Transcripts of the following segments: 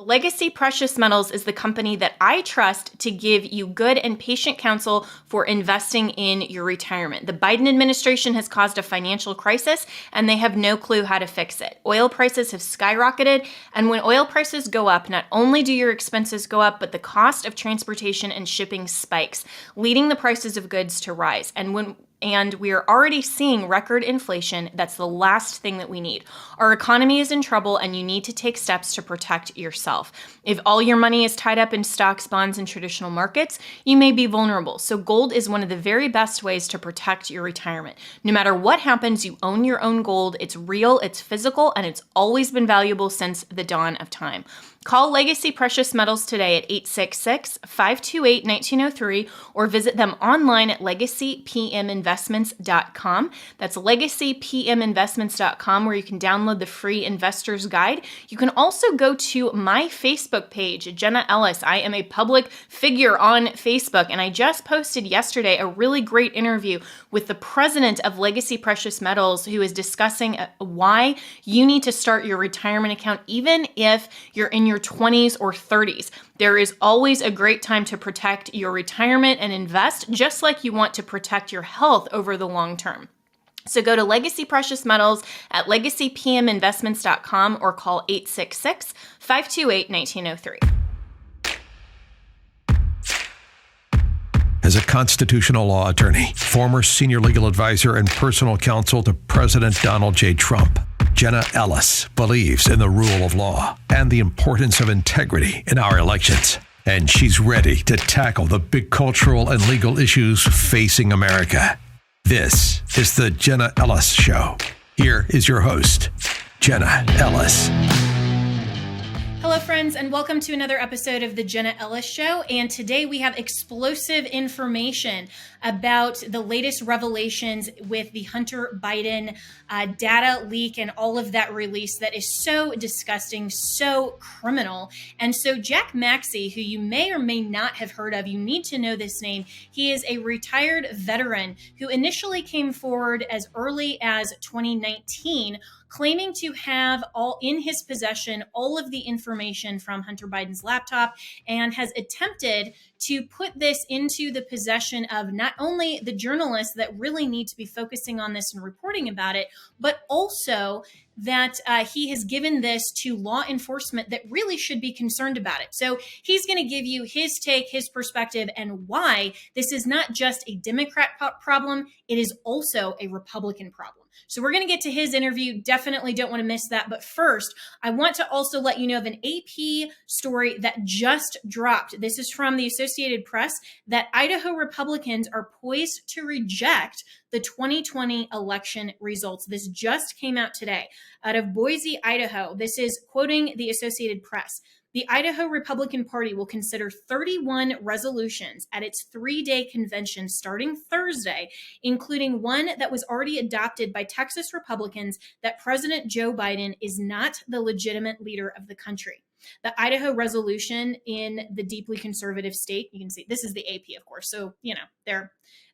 Legacy Precious Metals is the company that I trust to give you good and patient counsel for investing in your retirement. The Biden administration has caused a financial crisis, and they have no clue how to fix it. Oil prices have skyrocketed, and when oil prices go up, not only do your expenses go up, but the cost of transportation and shipping spikes, leading the prices of goods to rise. And we are already seeing record inflation. That's the last thing that we need. Our economy is in trouble, and you need to take steps to protect yourself. If all your money is tied up in stocks, bonds, and traditional markets, you may be vulnerable. So gold is one of the very best ways to protect your retirement. No matter what happens, you own your own gold. It's real, it's physical, and it's always been valuable since the dawn of time. Call Legacy Precious Metals today at 866-528-1903 or visit them online at legacypminvestments.com. That's legacypminvestments.com, where you can download the free investor's guide. You can also go to my Facebook page, Jenna Ellis. I am a public figure on Facebook, and I just posted yesterday a really great interview with the president of Legacy Precious Metals, who is discussing why you need to start your retirement account even if you're in your 20s or 30s. There is always a great time to protect your retirement and invest, just like you want to protect your health over the long term. So go to Legacy Precious Metals at legacypminvestments.com or call 866-528-1903. As a constitutional law attorney, former senior legal advisor, and personal counsel to President Donald J. Trump, Jenna Ellis believes in the rule of law and the importance of integrity in our elections. And she's ready to tackle the big cultural and legal issues facing America. This is the Jenna Ellis Show. Here is your host, Jenna Ellis. Hello, friends, and welcome to another episode of the Jenna Ellis Show. And today we have explosive information about the latest revelations with the Hunter Biden data leak and all of that release that is so disgusting, so criminal. And so Jack Maxey, who you may or may not have heard of, you need to know this name. He is a retired veteran who initially came forward as early as 2019, claiming to have all in his possession all of the information from Hunter Biden's laptop, and has attempted to put this into the possession of not only the journalists that really need to be focusing on this and reporting about it, but also that he has given this to law enforcement that really should be concerned about it. So he's going to give you his take, his perspective, and why this is not just a Democrat problem, it is also a Republican problem. So we're going to get to his interview. Definitely don't want to miss that. But first, I want to also let you know of an AP story that just dropped. This is from the Associated Press, that Idaho Republicans are poised to reject the 2020 election results. This just came out today out of Boise, Idaho. This is quoting the Associated Press. The Idaho Republican Party will consider 31 resolutions at its 3-day convention starting Thursday, including one that was already adopted by Texas Republicans, that President Joe Biden is not the legitimate leader of the country. The Idaho resolution in the deeply conservative state, you can see this is the AP, of course, so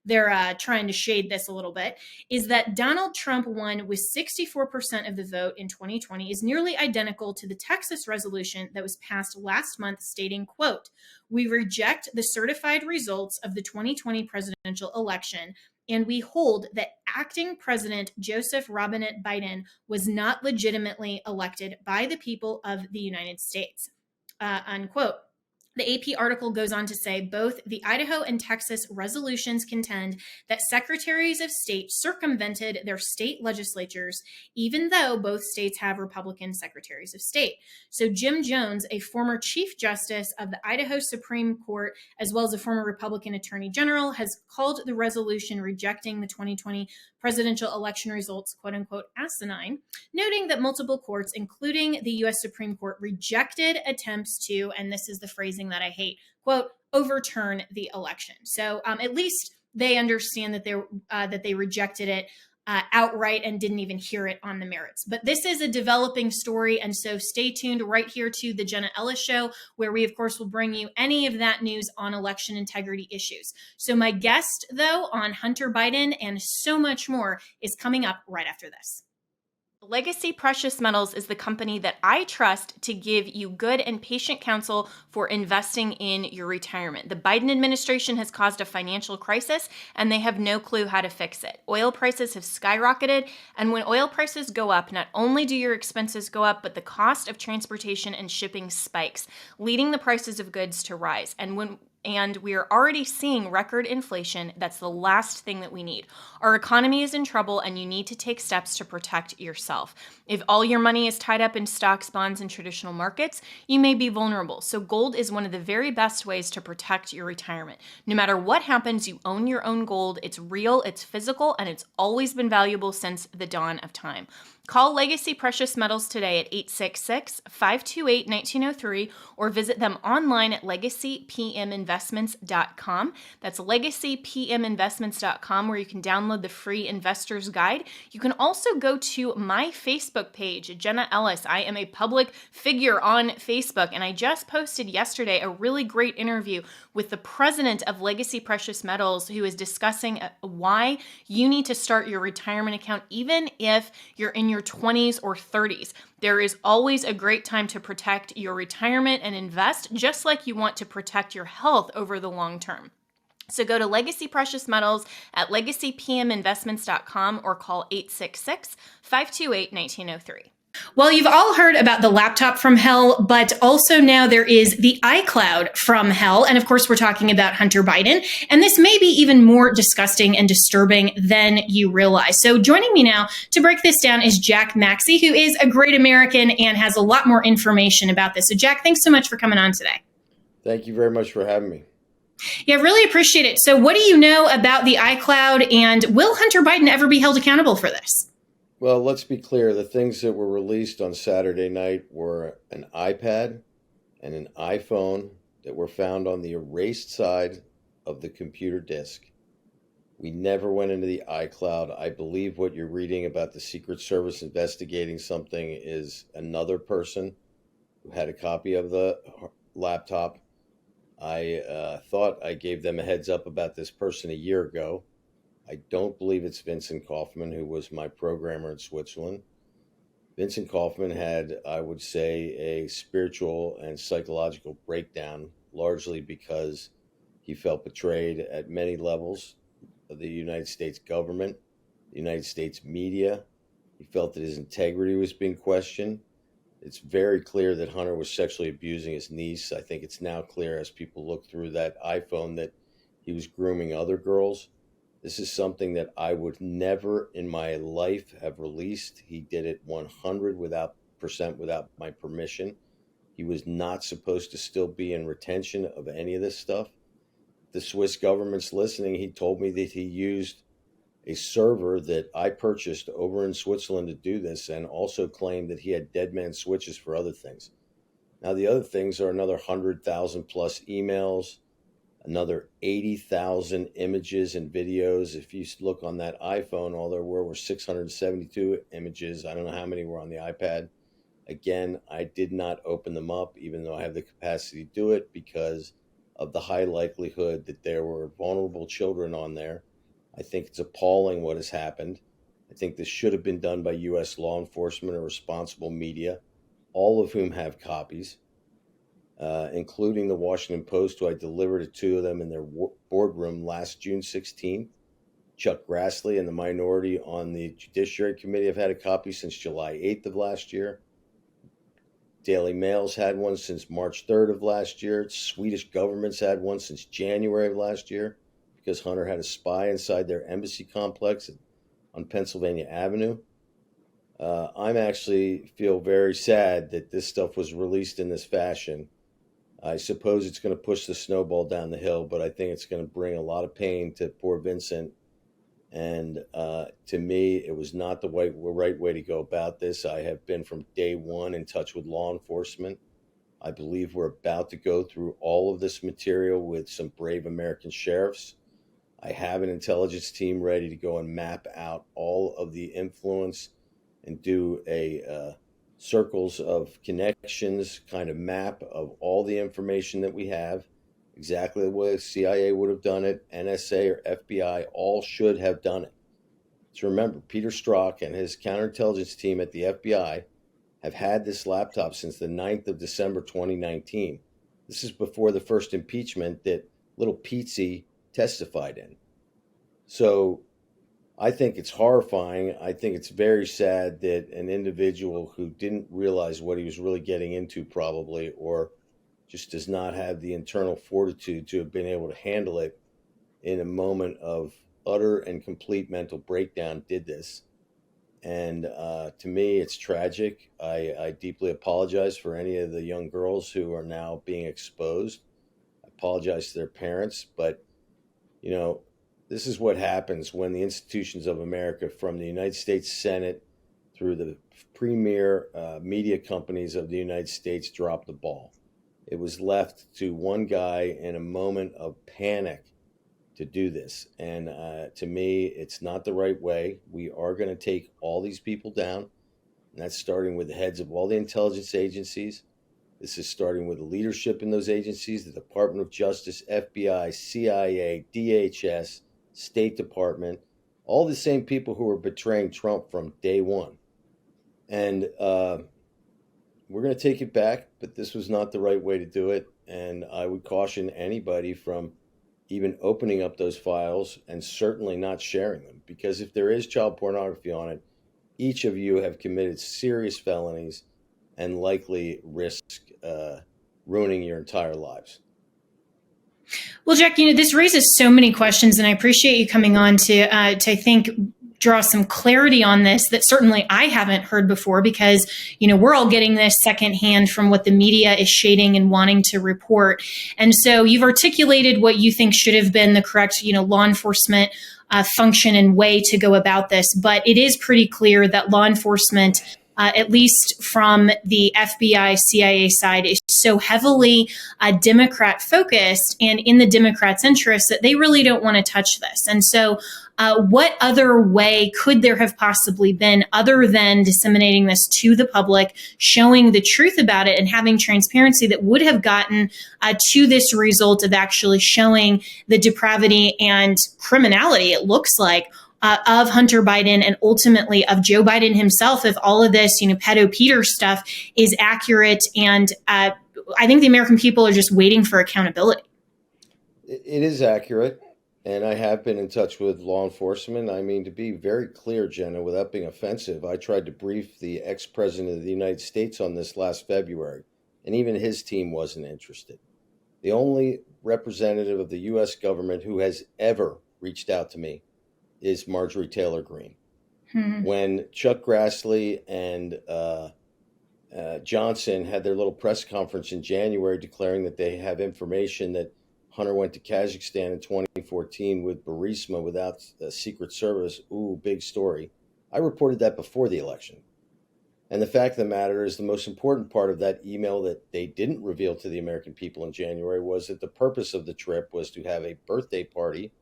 they're trying to shade this a little bit, is that Donald Trump won with 64% of the vote in 2020 is nearly identical to the Texas resolution that was passed last month, stating, quote, "We reject the certified results of the 2020 presidential election, and we hold that acting President Joseph Robinette Biden was not legitimately elected by the people of the United States," unquote. The AP article goes on to say both the Idaho and Texas resolutions contend that secretaries of state circumvented their state legislatures, even though both states have Republican secretaries of state. So Jim Jones, a former Chief Justice of the Idaho Supreme Court, as well as a former Republican Attorney General, has called the resolution rejecting the 2020 presidential election results, quote unquote, asinine, noting that multiple courts, including the U.S. Supreme Court, rejected attempts to, and this is the phrasing that I hate, quote, overturn the election. So at least they understand that they rejected it outright and didn't even hear it on the merits. But this is a developing story, and so stay tuned right here to the Jenna Ellis Show, where we, of course, will bring you any of that news on election integrity issues. So my guest, though, on Hunter Biden and so much more is coming up right after this. Legacy Precious Metals is the company that I trust to give you good and patient counsel for investing in your retirement. The Biden administration has caused a financial crisis, and they have no clue how to fix it. Oil prices have skyrocketed, and when oil prices go up, not only do your expenses go up, but the cost of transportation and shipping spikes, leading the prices of goods to rise. And we are already seeing record inflation. That's the last thing that we need. Our economy is in trouble, and you need to take steps to protect yourself. If all your money is tied up in stocks, bonds, and traditional markets, you may be vulnerable. So gold is one of the very best ways to protect your retirement. No matter what happens, you own your own gold. It's real, it's physical, and it's always been valuable since the dawn of time. Call Legacy Precious Metals today at 866-528-1903 or visit them online at legacypminvestments.com. That's legacypminvestments.com, where you can download the free investor's guide. You can also go to my Facebook page, Jenna Ellis. I am a public figure on Facebook, and I just posted yesterday a really great interview with the president of Legacy Precious Metals, who is discussing why you need to start your retirement account even if you're in your 20s or 30s. There is always a great time to protect your retirement and invest, just like you want to protect your health over the long term. So go to Legacy Precious Metals at legacypminvestments.com or call 866-528-1903. Well, you've all heard about the laptop from hell, but also now there is the iCloud from hell. And of course, we're talking about Hunter Biden. And this may be even more disgusting and disturbing than you realize. So joining me now to break this down is Jack Maxey, who is a great American and has a lot more information about this. So Jack, thanks so much for coming on today. Thank you very much for having me. Yeah, really appreciate it. So what do you know about the iCloud, and will Hunter Biden ever be held accountable for this? Well, let's be clear. The things that were released on Saturday night were an iPad and an iPhone that were found on the erased side of the computer disk. We never went into the iCloud. I believe what you're reading about the Secret Service investigating something is another person who had a copy of the laptop. I thought I gave them a heads up about this person a year ago. I don't believe it's Vincent Kaufman, who was my programmer in Switzerland. Vincent Kaufman had, I would say, a spiritual and psychological breakdown, largely because he felt betrayed at many levels of the United States government, the United States media. He felt that his integrity was being questioned. It's very clear that Hunter was sexually abusing his niece. I think it's now clear as people look through that iPhone that he was grooming other girls. This is something that I would never in my life have released. He did it 100% without my permission. He was not supposed to still be in retention of any of this stuff. The Swiss government's listening. He told me that he used a server that I purchased over in Switzerland to do this, and also claimed that he had dead man switches for other things. Now, the other things are another 100,000 plus emails, another 80,000 images and videos. If you look on that iPhone, all there were 672 images. I don't know how many were on the iPad. Again, I did not open them up, even though I have the capacity to do it, because of the high likelihood that there were vulnerable children on there. I think it's appalling what has happened. I think this should have been done by U.S. law enforcement or responsible media, all of whom have copies. Including the Washington Post, who I delivered it to them in their boardroom last June 16th. Chuck Grassley and the minority on the Judiciary Committee have had a copy since July 8th of last year. Daily Mail's had one since March 3rd of last year. Swedish government's had one since January of last year, because Hunter had a spy inside their embassy complex on Pennsylvania Avenue. I'm actually feel very sad that this stuff was released in this fashion. I suppose it's going to push the snowball down the hill, but I think it's going to bring a lot of pain to poor Vincent. And to me, it was not the right way to go about this. I have been from day one in touch with law enforcement. I believe we're about to go through all of this material with some brave American sheriffs. I have an intelligence team ready to go and map out all of the influence and do a circles of connections kind of map of all the information that we have, exactly the way CIA would have done it, NSA or FBI, all should have done it. So remember, Peter Strzok and his counterintelligence team at the FBI have had this laptop since the 9th of December 2019. This is before the first impeachment that little Pizzi testified in. So I think it's horrifying. I think it's very sad that an individual who didn't realize what he was really getting into probably, or just does not have the internal fortitude to have been able to handle it in a moment of utter and complete mental breakdown, did this. And to me, it's tragic. I deeply apologize for any of the young girls who are now being exposed. I apologize to their parents, but, you know, this is what happens when the institutions of America, from the United States Senate through the premier media companies of the United States, drop the ball. It was left to one guy in a moment of panic to do this. And to me, it's not the right way. We are going to take all these people down. And that's starting with the heads of all the intelligence agencies. This is starting with the leadership in those agencies, the Department of Justice, FBI, CIA, DHS, State Department, all the same people who were betraying Trump from day one. And we're going to take it back, but this was not the right way to do it. And I would caution anybody from even opening up those files and certainly not sharing them, because if there is child pornography on it, each of you have committed serious felonies and likely risk ruining your entire lives. Well, Jack, this raises so many questions, and I appreciate you coming on to I think, draw some clarity on this that certainly I haven't heard before, because, we're all getting this secondhand from what the media is shading and wanting to report. And so you've articulated what you think should have been the correct, law enforcement function and way to go about this. But it is pretty clear that law enforcement, at least from the FBI, CIA side, is so heavily Democrat focused and in the Democrats' interest that they really don't want to touch this. And so what other way could there have possibly been other than disseminating this to the public, showing the truth about it and having transparency that would have gotten to this result of actually showing the depravity and criminality, it looks like, of Hunter Biden and ultimately of Joe Biden himself, if all of this, pedo Peter stuff is accurate. And I think the American people are just waiting for accountability. It is accurate. And I have been in touch with law enforcement. I mean, to be very clear, Jenna, without being offensive, I tried to brief the ex-president of the United States on this last February, and even his team wasn't interested. The only representative of the U.S. government who has ever reached out to me is Marjorie Taylor Greene. When Chuck Grassley and Johnson had their little press conference in January declaring that they have information that Hunter went to Kazakhstan in 2014 with Burisma without the Secret Service. Ooh, big story. I reported that before the election. And the fact of the matter is, the most important part of that email that they didn't reveal to the American people in January was that the purpose of the trip was to have a birthday party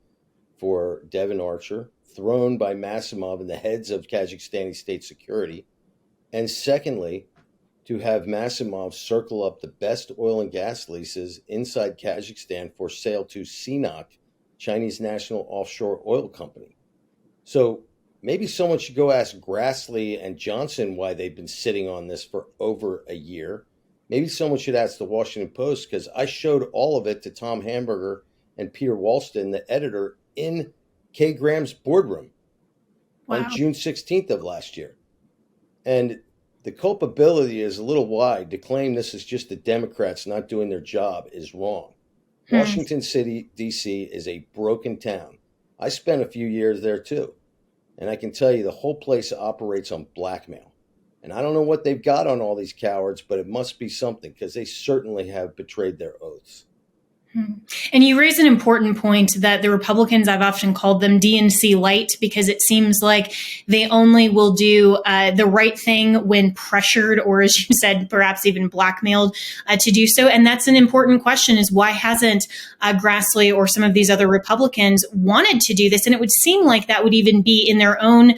for Devon Archer, thrown by Massimov and the heads of Kazakhstani state security. And secondly, to have Massimov circle up the best oil and gas leases inside Kazakhstan for sale to CNOOC, Chinese National Offshore Oil Company. So maybe someone should go ask Grassley and Johnson why they've been sitting on this for over a year. Maybe someone should ask the Washington Post, because I showed all of it to Tom Hamburger and Peter Walston, the editor, in Kay Graham's boardroom on June 16th of last year. And the culpability is a little wide. To claim this is just the Democrats not doing their job is wrong. Washington City, D.C. is a broken town. I spent a few years there too. And I can tell you the whole place operates on blackmail. And I don't know what they've got on all these cowards, but it must be something, because they certainly have betrayed their oaths. And you raise an important point that the Republicans, I've often called them DNC light, because it seems like they only will do the right thing when pressured, or as you said, perhaps even blackmailed to do so. And that's an important question, is why hasn't Grassley or some of these other Republicans wanted to do this? And it would seem like that would even be in their own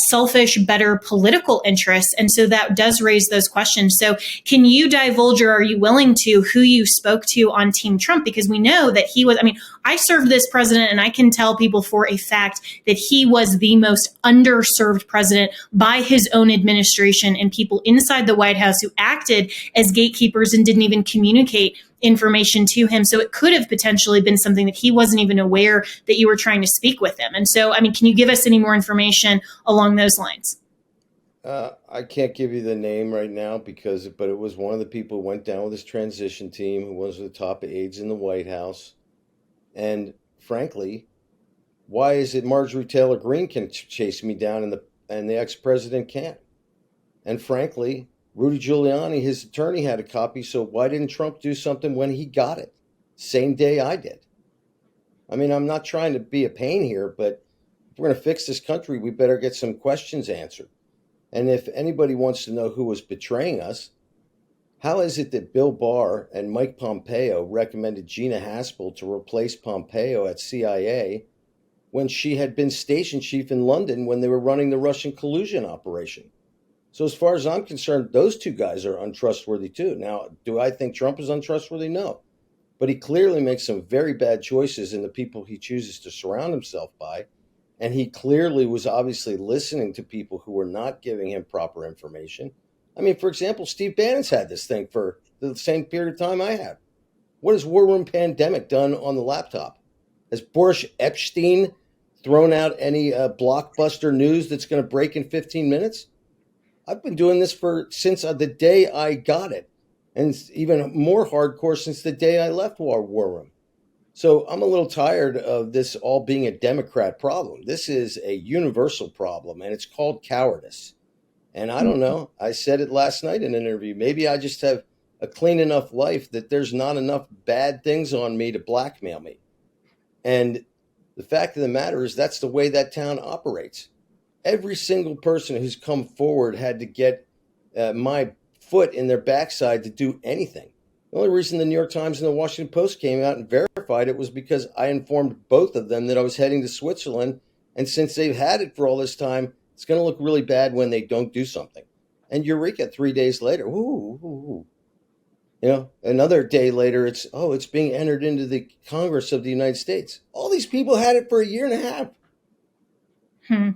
selfish, better political interests. And so that does raise those questions. So can you divulge, or are you willing to, who you spoke to on Team Trump? because we know that he was, I mean, I served this president, and I can tell people for a fact that he was the most underserved president by his own administration and people inside the White House who acted as gatekeepers and didn't even communicate information to him. So it could have potentially been something that he wasn't even aware that you were trying to speak with him. And so, I mean, can you give us any more information along those lines? I can't give you the name right now but it was one of the people who went down with his transition team, who was the top aides in the White House. And frankly, why is it Marjorie Taylor Greene can chase me down and the ex-president can't? And frankly, Rudy Giuliani, his attorney, had a copy, so why didn't Trump do something when he got it? Same day I did. I mean, I'm not trying to be a pain here, but if we're going to fix this country, we better get some questions answered. And if anybody wants to know who was betraying us, how is it that Bill Barr and Mike Pompeo recommended Gina Haspel to replace Pompeo at CIA when she had been station chief in London when they were running the Russian collusion operation? So as far as I'm concerned, those two guys are untrustworthy too. Now, do I think Trump is untrustworthy? No. But he clearly makes some very bad choices in the people he chooses to surround himself by. And he clearly was obviously listening to people who were not giving him proper information. I mean, for example, Steve Bannon's had this thing for the same period of time I have. What has War Room Pandemic done on the laptop? Has Boris Epstein thrown out any blockbuster news that's going to break in 15 minutes? I've been doing this since the day I got it, and even more hardcore since the day I left War Room. So I'm a little tired of this all being a Democrat problem. This is a universal problem, and it's called cowardice. And I don't know. I said it last night in an interview. Maybe I just have a clean enough life that there's not enough bad things on me to blackmail me. And the fact of the matter is that's the way that town operates. Every single person who's come forward had to get my foot in their backside to do anything. The only reason the New York Times and the Washington Post came out and verified it was because I informed both of them that I was heading to Switzerland. And since they've had it for all this time, it's going to look really bad when they don't do something. And eureka, 3 days later, another day later, it's being entered into the Congress of the United States. All these people had it for a year and a half.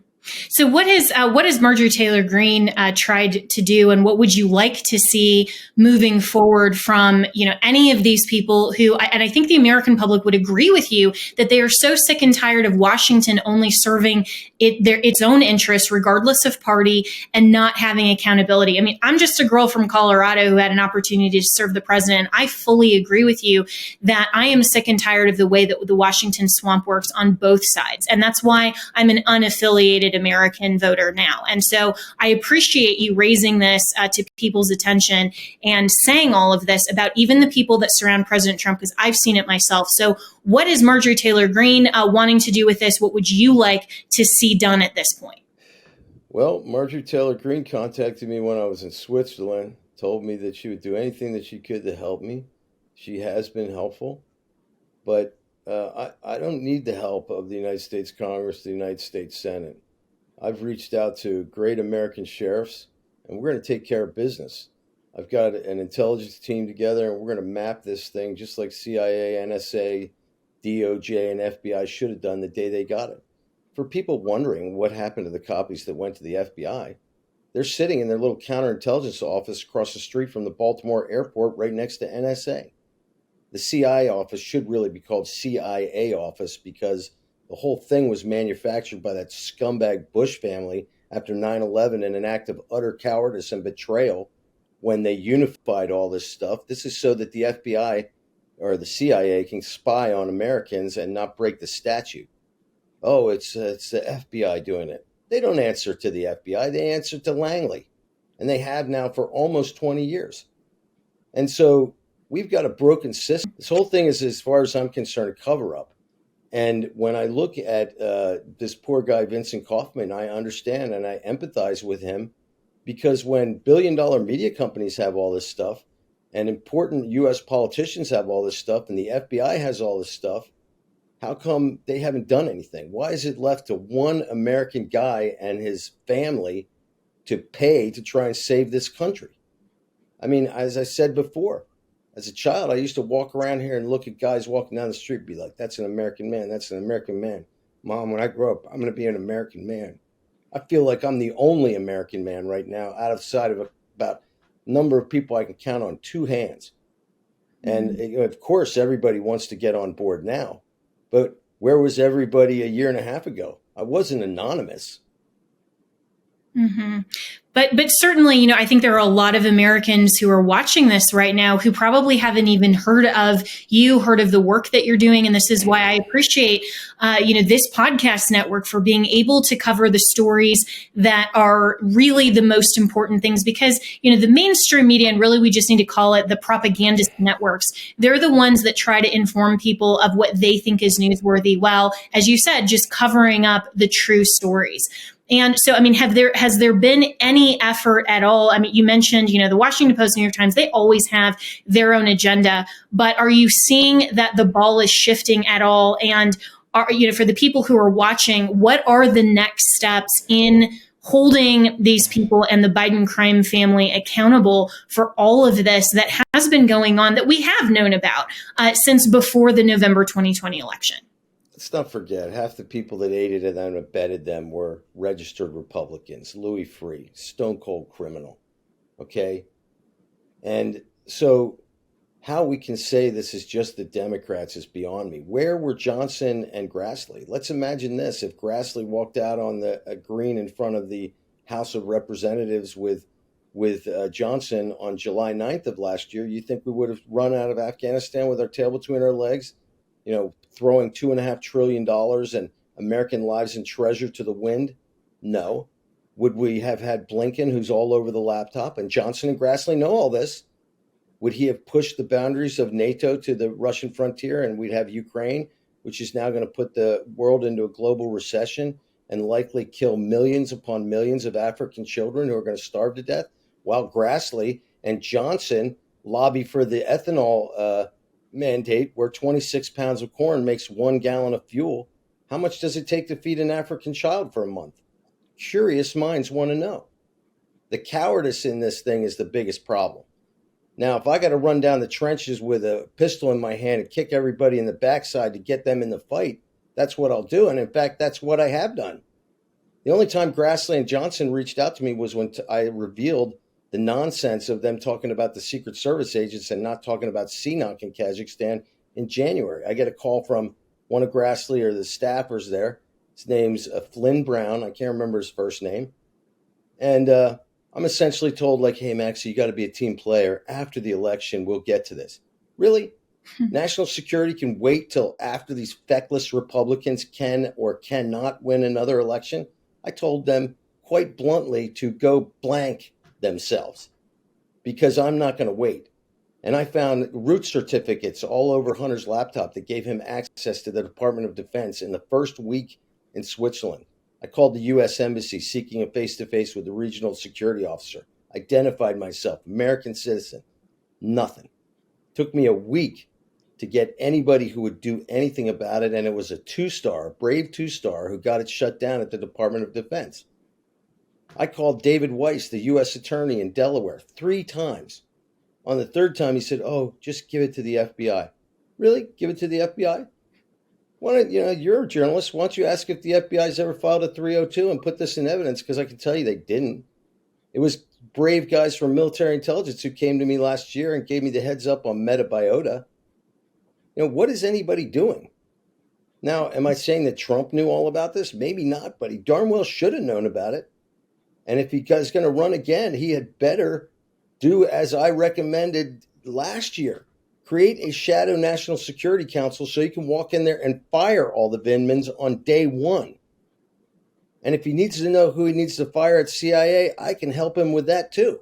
So what has Marjorie Taylor Greene tried to do, and what would you like to see moving forward from any of these people who, and I think the American public would agree with you, that they are so sick and tired of Washington only serving its own interests, regardless of party, and not having accountability. I mean, I'm just a girl from Colorado who had an opportunity to serve the president. I fully agree with you that I am sick and tired of the way that the Washington swamp works on both sides, and that's why I'm an unaffiliated American voter now. And so I appreciate you raising this to people's attention and saying all of this about even the people that surround President Trump, because I've seen it myself. So what is Marjorie Taylor Greene wanting to do with this? What would you like to see done at this point? Well, Marjorie Taylor Greene contacted me when I was in Switzerland, told me that she would do anything that she could to help me. She has been helpful, but I don't need the help of the United States Congress, the United States Senate. I've reached out to great American sheriffs, and we're going to take care of business. I've got an intelligence team together, and we're going to map this thing just like CIA, NSA, DOJ, and FBI should have done the day they got it. For people wondering what happened to the copies that went to the FBI, they're sitting in their little counterintelligence office across the street from the Baltimore airport right next to NSA. The CIA office should really be called CIA office because the whole thing was manufactured by that scumbag Bush family after 9/11 in an act of utter cowardice and betrayal when they unified all this stuff. This is so that the FBI or the CIA can spy on Americans and not break the statute. Oh, it's the FBI doing it. They don't answer to the FBI. They answer to Langley. And they have now for almost 20 years. And so we've got a broken system. This whole thing is, as far as I'm concerned, a cover-up. And when I look at this poor guy, Vincent Kaufman, I understand and I empathize with him, because when billion-dollar media companies have all this stuff and important U.S. politicians have all this stuff and the FBI has all this stuff, how come they haven't done anything? Why is it left to one American guy and his family to pay to try and save this country? I mean, as I said before, As a child, I used to walk around here and look at guys walking down the street and be like, that's an American man. That's an American man. Mom, when I grow up, I'm going to be an American man. I feel like I'm the only American man right now outside of about a number of people I can count on two hands. And of course, everybody wants to get on board now. But where was everybody a year and a half ago? I wasn't anonymous. Mm-hmm. But certainly, I think there are a lot of Americans who are watching this right now who probably haven't even heard of the work that you're doing. And this is why I appreciate, this podcast network for being able to cover the stories that are really the most important things, because, the mainstream media, and really we just need to call it the propagandist networks, they're the ones that try to inform people of what they think is newsworthy, while, as you said, just covering up the true stories. And so, has there been any effort at all? You mentioned, the Washington Post, New York Times, they always have their own agenda, but are you seeing that the ball is shifting at all? And for the people who are watching, what are the next steps in holding these people and the Biden crime family accountable for all of this that has been going on, that we have known about since before the November 2020 election? Let's not forget, half the people that aided and abetted them were registered Republicans, Louis Freeh, stone cold criminal. Okay? And so how we can say this is just the Democrats is beyond me. Where were Johnson and Grassley? Let's imagine this. If Grassley walked out on the green in front of the House of Representatives with Johnson on July 9th of last year, you think we would have run out of Afghanistan with our tail between our legs? Throwing $2.5 trillion and American lives and treasure to the wind? No. Would we have had Blinken, who's all over the laptop, and Johnson and Grassley know all this? Would he have pushed the boundaries of NATO to the Russian frontier, and we'd have Ukraine, which is now going to put the world into a global recession and likely kill millions upon millions of African children who are going to starve to death, while Grassley and Johnson lobby for the ethanol mandate, where 26 pounds of corn makes 1 gallon of fuel? How much does it take to feed an African child for a month? Curious minds want to know. The cowardice in this thing is the biggest problem. Now, if I got to run down the trenches with a pistol in my hand and kick everybody in the backside to get them in the fight, that's what I'll do. And in fact, that's what I have done. The only time Grassley and Johnson reached out to me was when I revealed the nonsense of them talking about the Secret Service agents and not talking about CNOC in Kazakhstan in January. I get a call from one of Grassley or the staffers there. His name's Flynn Brown. I can't remember his first name. And I'm essentially told, like, hey, Maxey, you got to be a team player. After the election, we'll get to this. Really? National security can wait till after these feckless Republicans can or cannot win another election? I told them quite bluntly to go blank themselves, because I'm not going to wait. And I found root certificates all over Hunter's laptop that gave him access to the Department of Defense in the first week in Switzerland. I called the U.S. Embassy seeking a face-to-face with the regional security officer. Identified myself, American citizen. Nothing. Took me a week to get anybody who would do anything about it, and it was a brave two-star, who got it shut down at the Department of Defense. I called David Weiss, the U.S. attorney in Delaware, 3 times. On the 3rd time, he said, oh, just give it to the FBI. Really? Give it to the FBI? Why don't, you're a journalist. Why don't you ask if the FBI's ever filed a 302 and put this in evidence? Because I can tell you they didn't. It was brave guys from military intelligence who came to me last year and gave me the heads up on metabiota. What is anybody doing? Now, am I saying that Trump knew all about this? Maybe not, but he darn well should have known about it. And if he was going to run again, he had better do as I recommended last year. Create a shadow National Security Council so you can walk in there and fire all the Vindmans on day one. And if he needs to know who he needs to fire at CIA, I can help him with that too.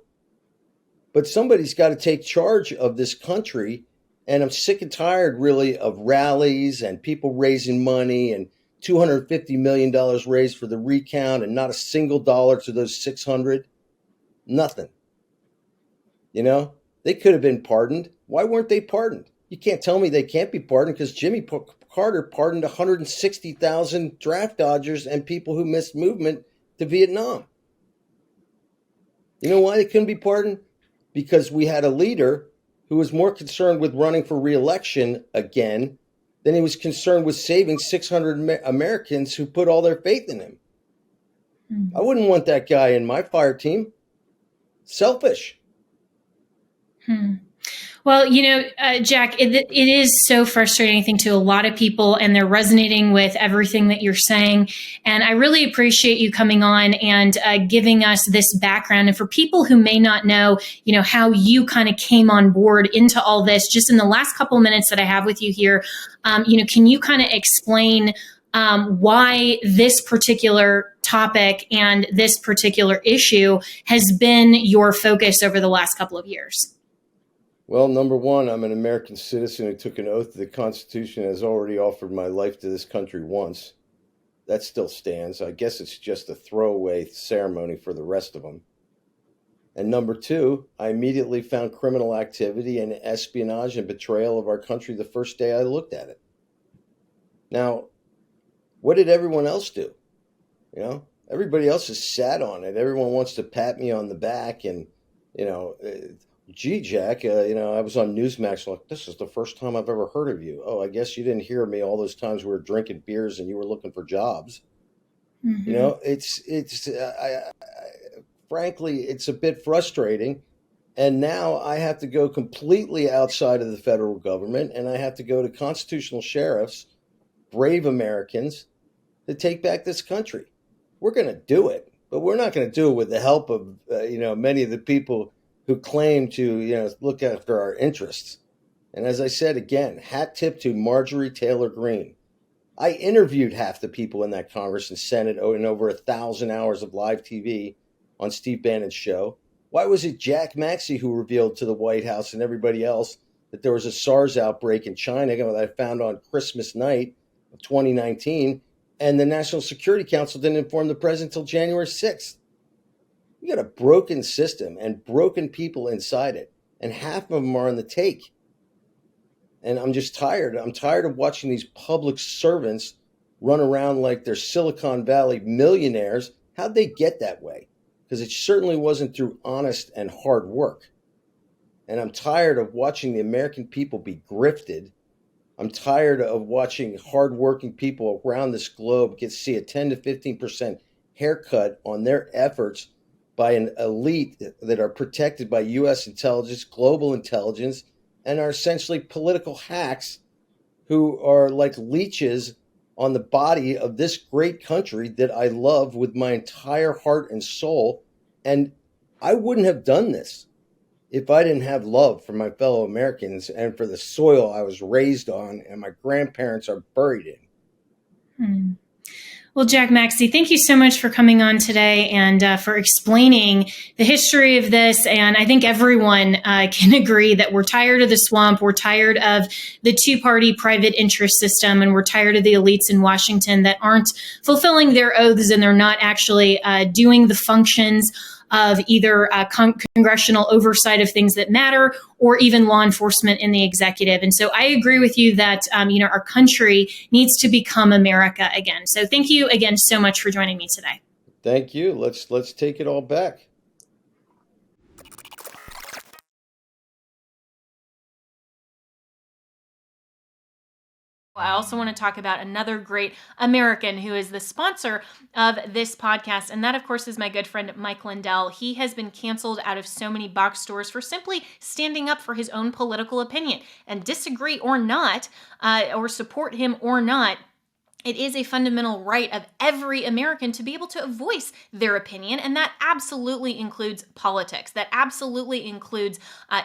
But somebody's got to take charge of this country. And I'm sick and tired, really, of rallies and people raising money and $250 million raised for the recount and not a single dollar to those 600. Nothing. They could have been pardoned. Why weren't they pardoned? You can't tell me they can't be pardoned, because Jimmy Carter pardoned 160,000 draft dodgers and people who missed movement to Vietnam. You know why they couldn't be pardoned? Because we had a leader who was more concerned with running for re-election again than he was concerned with saving 600 Americans who put all their faith in him. I wouldn't want that guy in my fire team. Selfish. Well, Jack, it is so frustrating, I think, to a lot of people, and they're resonating with everything that you're saying. And I really appreciate you coming on and giving us this background. And for people who may not know, how you kind of came on board into all this, just in the last couple minutes that I have with you here, can you kind of explain why this particular topic and this particular issue has been your focus over the last couple of years? Well, number one, I'm an American citizen who took an oath to the Constitution and has already offered my life to this country once. That still stands. I guess it's just a throwaway ceremony for the rest of them. And number two, I immediately found criminal activity and espionage and betrayal of our country the first day I looked at it. Now, what did everyone else do? Everybody else has sat on it. Everyone wants to pat me on the back and, gee, Jack, I was on Newsmax, like, this is the first time I've ever heard of you. Oh, I guess you didn't hear me all those times we were drinking beers and you were looking for jobs. Frankly, it's a bit frustrating. And now I have to go completely outside of the federal government, and I have to go to constitutional sheriffs, brave Americans, to take back this country. We're going to do it, but we're not going to do it with the help of, many of the people who claim to, look after our interests. And as I said, again, hat tip to Marjorie Taylor Greene. I interviewed half the people in that Congress and Senate in over 1,000 hours of live TV on Steve Bannon's show. Why was it Jack Maxey who revealed to the White House and everybody else that there was a SARS outbreak in China that I found on Christmas night of 2019, and the National Security Council didn't inform the president until January 6th? You got a broken system and broken people inside it, and half of them are on the take. And I'm just tired. I'm tired of watching these public servants run around like they're Silicon Valley millionaires. How'd they get that way? Because it certainly wasn't through honest and hard work. And I'm tired of watching the American people be grifted. I'm tired of watching hardworking people around this globe see a 10 to 15% haircut on their efforts by an elite that are protected by U.S. intelligence, global intelligence, and are essentially political hacks who are like leeches on the body of this great country that I love with my entire heart and soul. And I wouldn't have done this if I didn't have love for my fellow Americans and for the soil I was raised on and my grandparents are buried in. Well, Jack Maxey, thank you so much for coming on today and for explaining the history of this. And I think everyone can agree that we're tired of the swamp. We're tired of the two-party private interest system, and we're tired of the elites in Washington that aren't fulfilling their oaths, and they're not actually doing the functions of either congressional oversight of things that matter or even law enforcement in the executive. And so I agree with you that, our country needs to become America again. So thank you again so much for joining me today. Thank you. Let's take it all back. I also want to talk about another great American who is the sponsor of this podcast. And that, of course, is my good friend, Mike Lindell. He has been canceled out of so many box stores for simply standing up for his own political opinion. And disagree or not, or support him or not, it is a fundamental right of every American to be able to voice their opinion, and that absolutely includes politics. That absolutely includes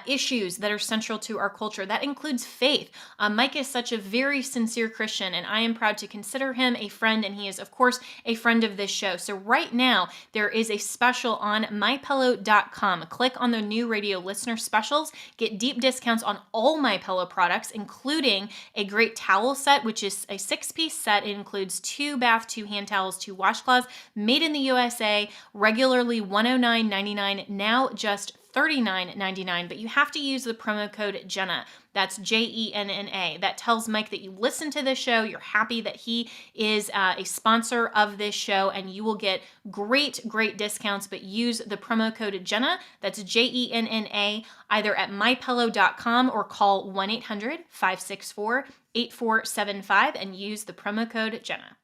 issues that are central to our culture. That includes faith. Mike is such a very sincere Christian, and I am proud to consider him a friend, and he is, of course, a friend of this show. So right now, there is a special on MyPillow.com. Click on the new radio listener specials. Get deep discounts on all MyPillow products, including a great towel set, which is a 6-piece set. It includes 2 bath, 2 hand towels, 2 washcloths, made in the USA, regularly $109.99, now just $39.99, but you have to use the promo code Jenna. That's JENNA. That tells Mike that you listen to this show, you're happy that he is a sponsor of this show, and you will get great discounts, but use the promo code Jenna. That's JENNA, either at mypillow.com or call 1-800-564-8475 and use the promo code Jenna.